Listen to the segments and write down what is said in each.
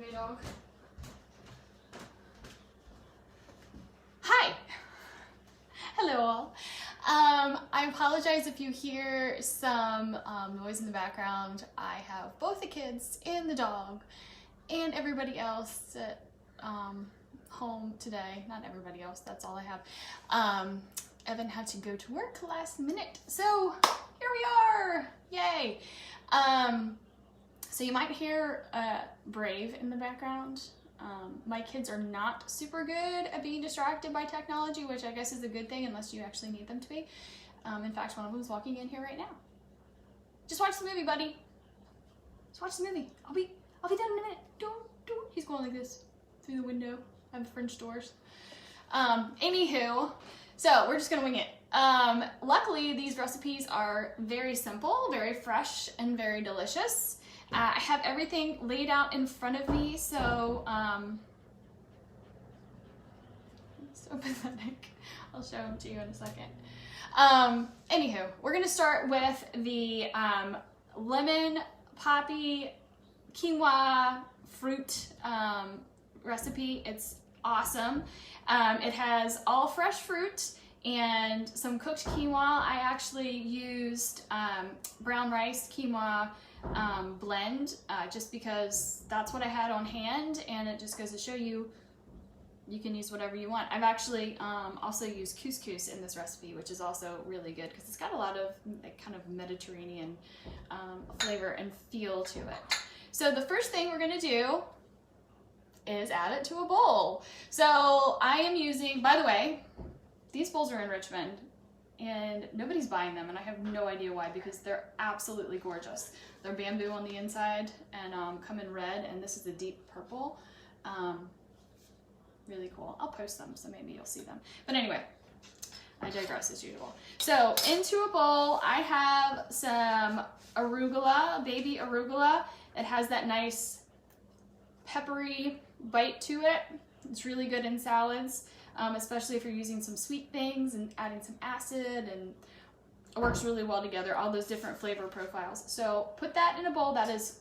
Okay, dog. Hi. Hello all. I apologize if you hear some noise in the background. I have both the kids and the dog and everybody else at home today. Not everybody else, that's all I have. Evan had to go to work last minute, so here we are. Yay. So you might hear Brave in the background. My kids are not super good at being distracted by technology, which I guess is a good thing unless you actually need them to be. In fact, one of them is walking in here right now. Just watch the movie, buddy. Just watch the movie. I'll be done in a minute. Don't. He's going like this through the window. I have French doors. Anywho, so we're just gonna wing it. Luckily, these recipes are very simple, very fresh, and very delicious. I have everything laid out in front of me, so so pathetic. I'll show them to you in a second. Anywho, we're gonna start with the lemon poppy quinoa fruit recipe. It's awesome. It has all fresh fruit and some cooked quinoa. I actually used brown rice quinoa blend just because that's what I had on hand, and it just goes to show you you can use whatever you want. I've actually also used couscous in this recipe, which is also really good because it's got a lot of like, kind of Mediterranean flavor and feel to it. So the first thing we're gonna do is add it to a bowl. So I am using, by the way, these bowls are in Richmond and nobody's buying them, and I have no idea why, because they're absolutely gorgeous. They're bamboo on the inside and come in red, and this is a deep purple. Really cool. I'll post them so maybe you'll see them. But anyway, I digress as usual. So into a bowl, I have some arugula, baby arugula. It has that nice peppery bite to it. It's really good in salads, especially if you're using some sweet things and adding some acid, and it works really well together, all those different flavor profiles. So put that in a bowl. That is,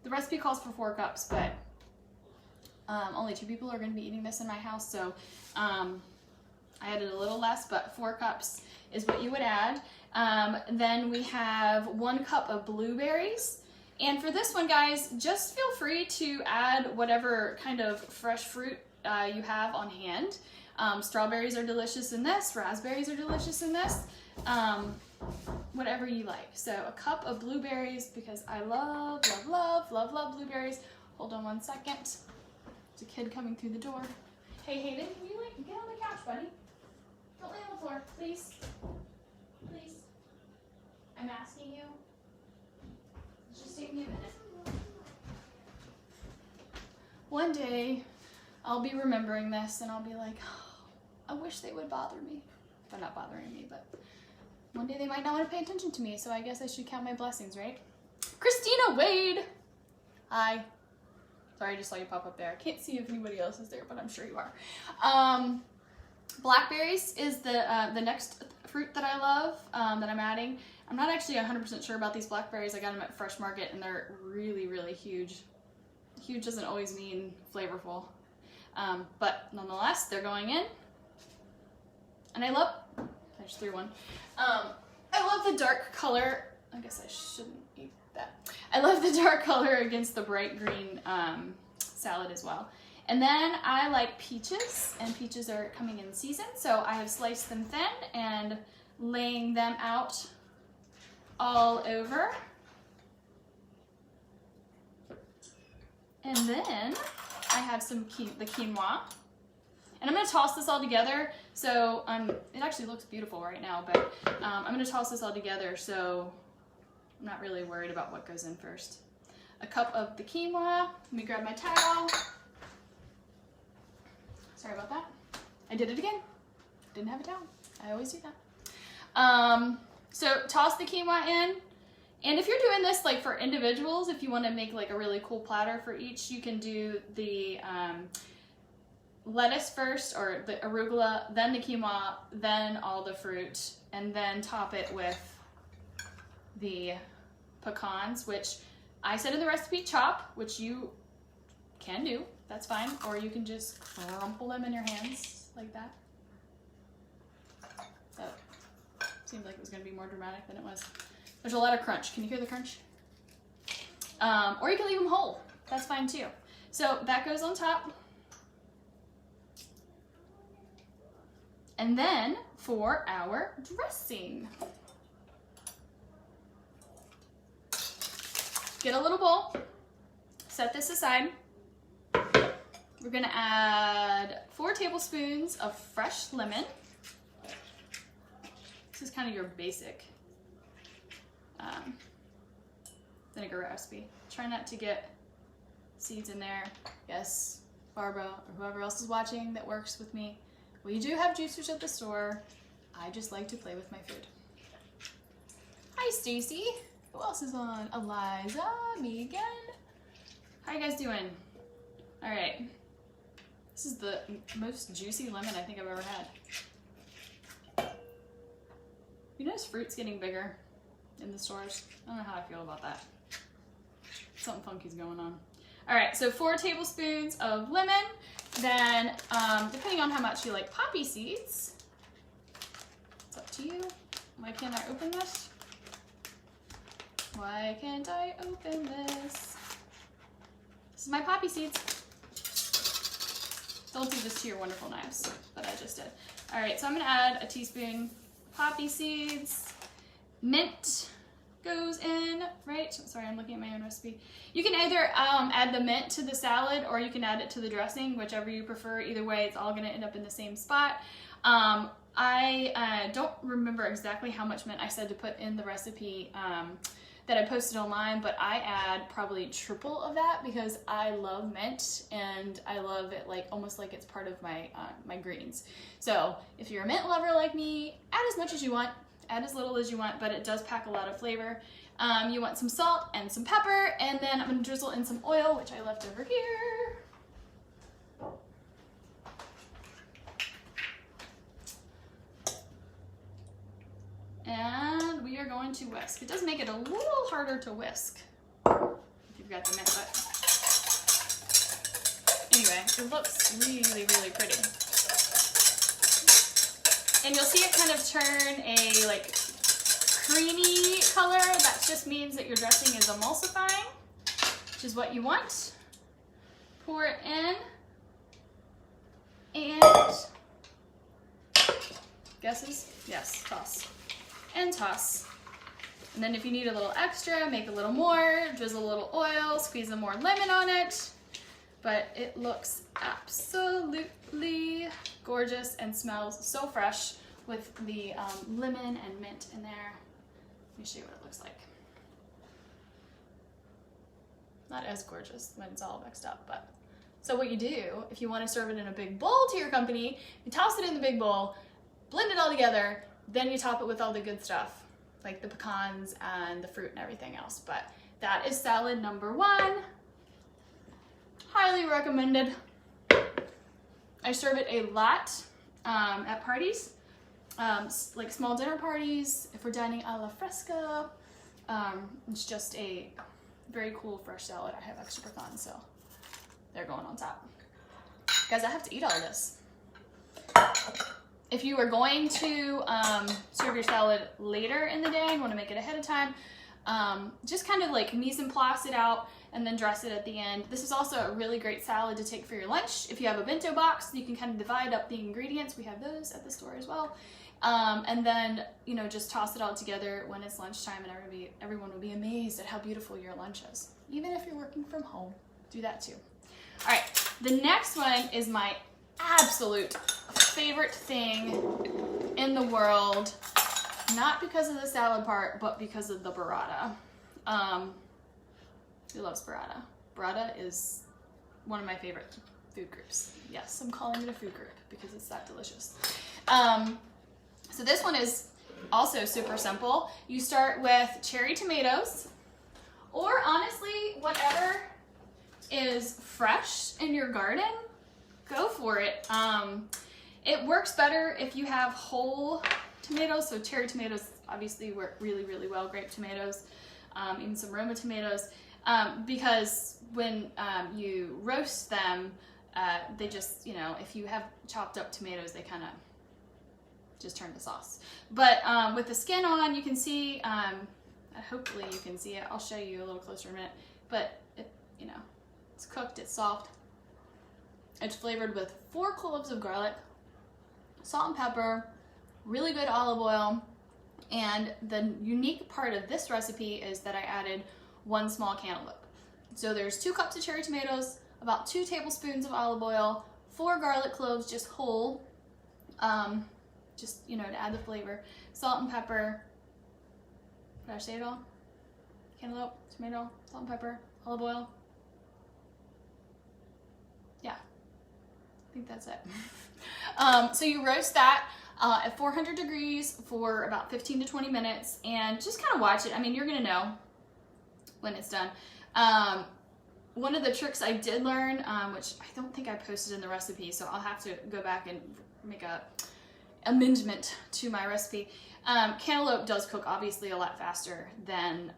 the recipe calls for 4 cups, but only 2 people are going to be eating this in my house, so I added a little less, but 4 cups is what you would add. Then we have 1 cup of blueberries. And for this one, guys, just feel free to add whatever kind of fresh fruit you have on hand. Strawberries are delicious in this, raspberries are delicious in this, whatever you like. So a cup of blueberries, because I love blueberries. Hold on 1 second. There's a kid coming through the door. Hey Hayden, can you like get on the couch, buddy? Don't lay on the floor, please. Please. I'm asking you. Just take me a minute. One day, I'll be remembering this and I'll be like, oh, I wish they would bother me. They're not bothering me, but one day they might not want to pay attention to me, so I guess I should count my blessings, right? Christina Wade! Hi. Sorry, I just saw you pop up there. I can't see if anybody else is there, but I'm sure you are. Blackberries is the next fruit that I love that I'm adding. I'm not actually 100% sure about these blackberries. I got them at Fresh Market, and they're really, really huge. Huge doesn't always mean flavorful. But nonetheless, they're going in. And I just threw one. I love the dark color. I guess I shouldn't eat that. I love the dark color against the bright green salad as well. And then I like peaches, and peaches are coming in season, so I have sliced them thin and laying them out all over. And then I have some the quinoa. And I'm going to toss this all together, so it actually looks beautiful right now, but I'm going to toss this all together so I'm not really worried about what goes in first. A cup of the quinoa. Let me grab my towel. Sorry about that. I did it again. Didn't have a towel. I always do that. So toss the quinoa in. And if you're doing this like for individuals, if you want to make like a really cool platter for each, you can do the lettuce first, or the arugula, then the quinoa, then all the fruit, and then top it with the pecans, which I said in the recipe chop, which you can do. That's fine. Or you can just crumple them in your hands like that. That seemed like it was going to be more dramatic than it was. There's a lot of crunch. Can you hear the crunch? Or you can leave them whole. That's fine too. So that goes on top. And then for our dressing. Get a little bowl. Set this aside. We're gonna add 4 tablespoons of fresh lemon. This is kind of your basic vinegar recipe. Try not to get seeds in there. Yes, Barbara or whoever else is watching that works with me. We do have juicers at the store. I just like to play with my food. Hi, Stacy. Who else is on? Eliza, me again. How you guys doing? All right. This is the most juicy lemon I think I've ever had. You notice fruit's getting bigger in the stores? I don't know how I feel about that. Something funky's going on. All right, so 4 tablespoons of lemon. Then, depending on how much you like poppy seeds, it's up to you. Why can't I open this? Why can't I open this? This is my poppy seeds. Don't do this to your wonderful knives, but I just did. All right, so I'm gonna add a teaspoon poppy seeds. Mint goes in, right? Sorry, I'm looking at my own recipe. You can either add the mint to the salad or you can add it to the dressing, whichever you prefer. Either way, it's all gonna end up in the same spot. I don't remember exactly how much mint I said to put in the recipe that I posted online, but I add probably triple of that because I love mint and I love it like almost like it's part of my my greens. So if you're a mint lover like me, add as much as you want, add as little as you want, but it does pack a lot of flavor. You want some salt and some pepper, and then I'm gonna drizzle in some oil, which I left over here. And we are going to whisk. It does make it a little harder to whisk if you've got the mint, but anyway, it looks really, really pretty. And you'll see it kind of turn a like creamy color. That just means that your dressing is emulsifying, which is what you want. Pour it in and guesses? Yes, toss. And toss. And then if you need a little extra, make a little more, drizzle a little oil, squeeze some more lemon on it. But it looks absolutely gorgeous and smells so fresh with the lemon and mint in there. Let me show you what it looks like. Not as gorgeous when it's all mixed up, but. So what you do, if you want to serve it in a big bowl to your company, you toss it in the big bowl, blend it all together, then you top it with all the good stuff, like the pecans and the fruit and everything else. But that is salad number 1. Highly recommended. I serve it a lot at parties, like small dinner parties, if we're dining a la fresca. It's just a very cool fresh salad. I have extra pecans, so they're going on top. Guys, I have to eat all of this. If you are going to serve your salad later in the day and want to make it ahead of time, just kind of like mise en place it out and then dress it at the end. This is also a really great salad to take for your lunch. If you have a bento box, you can kind of divide up the ingredients. We have those at the store as well. And then, you know, just toss it all together when it's lunchtime, and everyone will be amazed at how beautiful your lunch is. Even if you're working from home, do that too. All right, the next one is my absolute favorite thing in the world, not because of the salad part, but because of the burrata. Who loves burrata? Burrata is one of my favorite food groups. Yes, I'm calling it a food group because it's that delicious. So this one is also super simple. You start with cherry tomatoes, or honestly, whatever is fresh in your garden, go for it. It works better if you have whole tomatoes. So cherry tomatoes obviously work really, really well. Grape tomatoes, even some Roma tomatoes. because when you roast them, they just, you know, if you have chopped up tomatoes, they kind of just turn to sauce. But with the skin on, you can see, hopefully you can see it. I'll show you a little closer in a minute. But, you know, it's cooked, it's soft. It's flavored with 4 cloves of garlic, salt and pepper, really good olive oil. And the unique part of this recipe is that I added 1 small cantaloupe. So there's 2 cups of cherry tomatoes, about 2 tablespoons of olive oil, 4 garlic cloves just whole, just, you know, to add the flavor, salt and pepper. Did I say it all? Cantaloupe, tomato, salt and pepper, olive oil. Yeah, I think that's it. So you roast that at 400 degrees for about 15 to 20 minutes and just kind of watch it. I mean, you're gonna know when it's done. One of the tricks I did learn, which I don't think I posted in the recipe, so I'll have to go back and make a amendment to my recipe. Cantaloupe does cook obviously a lot faster than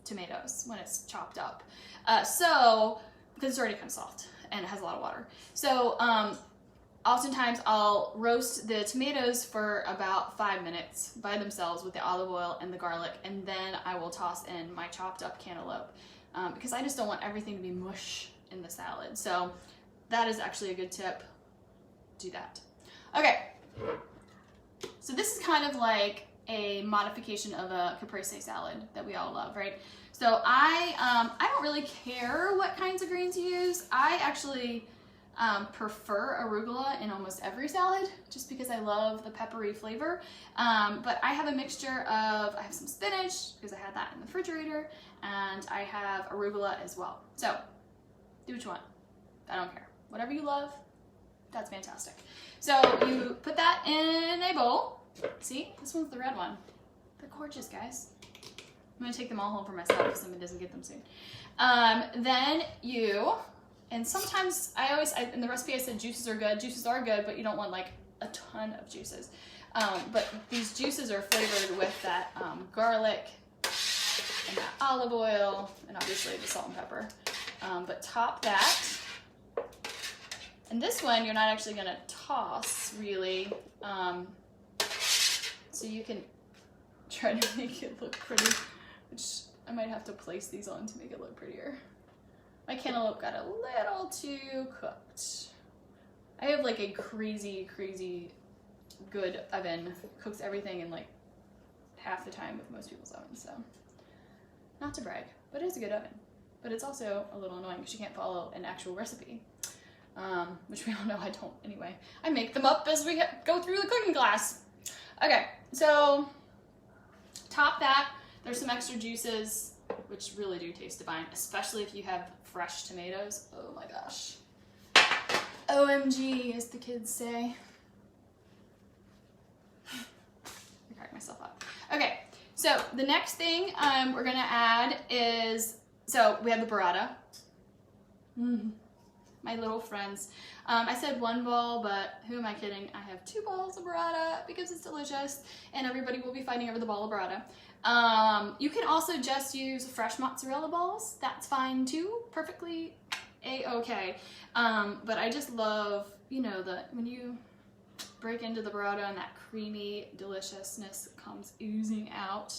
tomatoes when it's chopped up. So, because it's already kind of soft and it has a lot of water. So, oftentimes I'll roast the tomatoes for about 5 minutes by themselves with the olive oil and the garlic, and then I will toss in my chopped up cantaloupe because I just don't want everything to be mush in the salad. So that is actually a good tip. Do that. Okay, so this is kind of like a modification of a caprese salad that we all love, right? So I don't really care what kinds of greens you use. I actually prefer arugula in almost every salad just because I love the peppery flavor. But I have a mixture of, I have some spinach because I had that in the refrigerator, and I have arugula as well. So do what you want. I don't care. Whatever you love, that's fantastic. So you put that in a bowl. See, this one's the red one. They're gorgeous, guys. I'm gonna take them all home for myself if somebody doesn't get them soon. Then you, and sometimes in the recipe I said juices are good. Juices are good, but you don't want like a ton of juices. But these juices are flavored with that garlic and that olive oil and obviously the salt and pepper. But top that. And this one you're not actually gonna toss really. So you can try to make it look pretty, which I might have to place these on to make it look prettier. My cantaloupe got a little too cooked. I have like a crazy, crazy good oven. Cooks everything in like half the time with most people's ovens, so not to brag, but it is a good oven. But it's also a little annoying because you can't follow an actual recipe, which we all know I don't anyway. I make them up as we go through the cooking class. Okay, so top that. There's some extra juices, which really do taste divine, especially if you have fresh tomatoes. Oh my gosh. OMG, as the kids say. I cracked myself up. Okay, so the next thing we're gonna add is, so we have the burrata. My little friends. I said 1 ball, but who am I kidding? I have 2 balls of burrata because it's delicious, and everybody will be fighting over the ball of burrata. You can also just use fresh mozzarella balls. That's fine too. Perfectly a-okay. But I just love, you know, when you break into the burrata and that creamy deliciousness comes oozing out.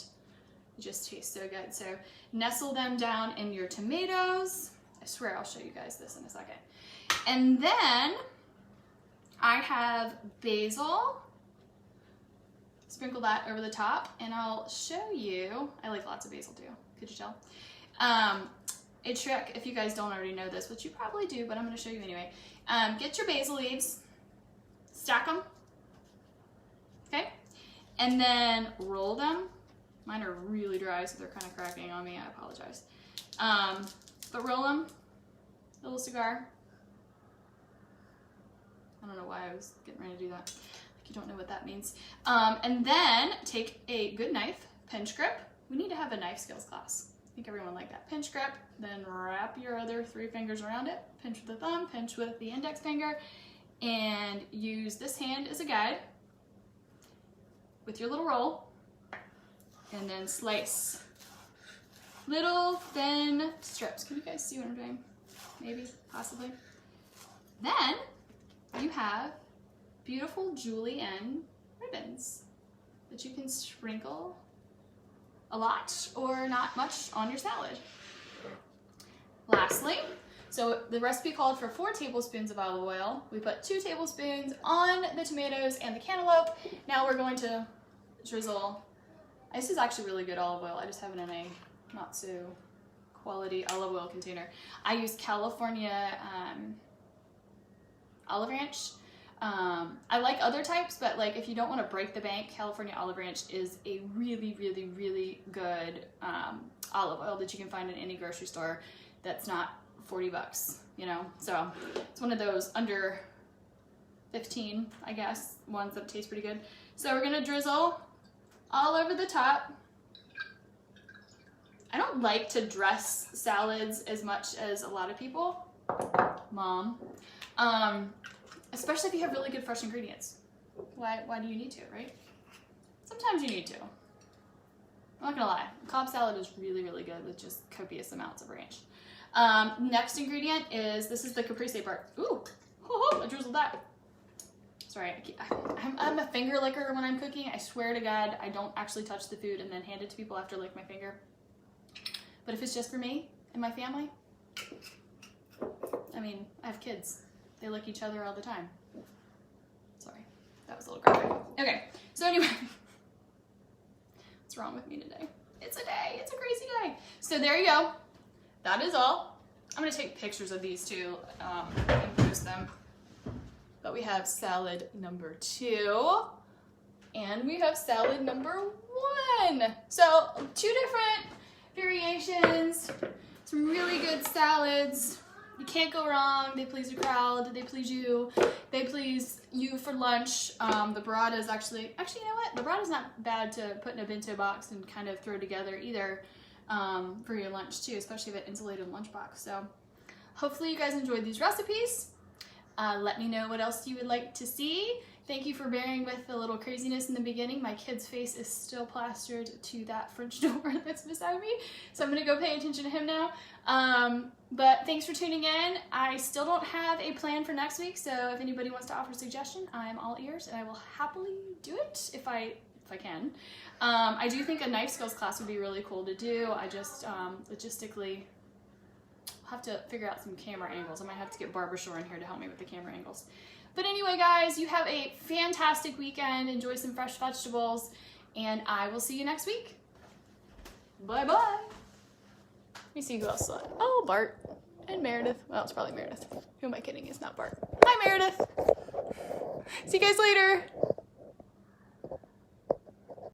It just tastes so good. So nestle them down in your tomatoes. I swear I'll show you guys this in a second. And then I have basil. Sprinkle that over the top, and I'll show you, I like lots of basil too, could you tell? A trick, if you guys don't already know this, which you probably do, but I'm going to show you anyway. Get your basil leaves, stack them, okay? And then roll them. Mine are really dry, so they're kind of cracking on me, I apologize. But roll them, a little cigar. I don't know why I was getting ready to do that. If you don't know what that means. And then take a good knife, pinch grip. We need to have a knife skills class. I think everyone like that. Pinch grip, then wrap your other 3 fingers around it. Pinch with the thumb, pinch with the index finger, and use this hand as a guide with your little roll, and then slice. Little thin strips. Can you guys see what I'm doing? Maybe, possibly. Then you have beautiful julienne ribbons that you can sprinkle a lot or not much on your salad. Lastly, so the recipe called for 4 tablespoons of olive oil. We put 2 tablespoons on the tomatoes and the cantaloupe. Now we're going to drizzle. This is actually really good olive oil. I just have it in a not so quality olive oil container. I use California Olive Ranch. I like other types, but like if you don't want to break the bank, California Olive Ranch is a really, really, really good olive oil that you can find in any grocery store that's not $40, you know? So it's one of those under 15, I guess, ones that taste pretty good. So we're gonna drizzle all over the top. I don't like to dress salads as much as a lot of people, Mom. Especially if you have really good fresh ingredients. Why do you need to, right? Sometimes you need to. I'm not gonna lie, Cobb salad is really, really good with just copious amounts of ranch. Next ingredient is, this is the caprese part. Ooh, I drizzled that. Sorry, I'm a finger licker when I'm cooking. I swear to God, I don't actually touch the food and then hand it to people after I lick my finger. But if it's just for me and my family, I mean, I have kids. They lick each other all the time. Sorry, that was a little graphic. Okay, so anyway, what's wrong with me today? It's a day, it's a crazy day. So there you go. That is all. I'm gonna take pictures of these two and post them. But we have salad number 2 and we have salad number 1. So 2 different variations, some really good salads. You can't go wrong. They please the crowd. They please you. They please you for lunch. The burrata is actually, you know what? The burrata is not bad to put in a bento box and kind of throw together either for your lunch too, especially if an insulated lunchbox. So hopefully you guys enjoyed these recipes. Let me know what else you would like to see. Thank you for bearing with the little craziness in the beginning. My kid's face is still plastered to that French door that's beside me, so I'm gonna go pay attention to him now. But thanks for tuning in. I still don't have a plan for next week, so if anybody wants to offer a suggestion, I'm all ears and I will happily do it if I can. I do think a knife skills class would be really cool to do. I just logistically have to figure out some camera angles. I might have to get Barbara Shore in here to help me with the camera angles. But anyway, guys, you have a fantastic weekend. Enjoy some fresh vegetables, and I will see you next week. Bye-bye. Let me see who else saw it. Oh, Bart and Meredith. Well, it's probably Meredith. Who am I kidding? It's not Bart. Hi, Meredith. See you guys later.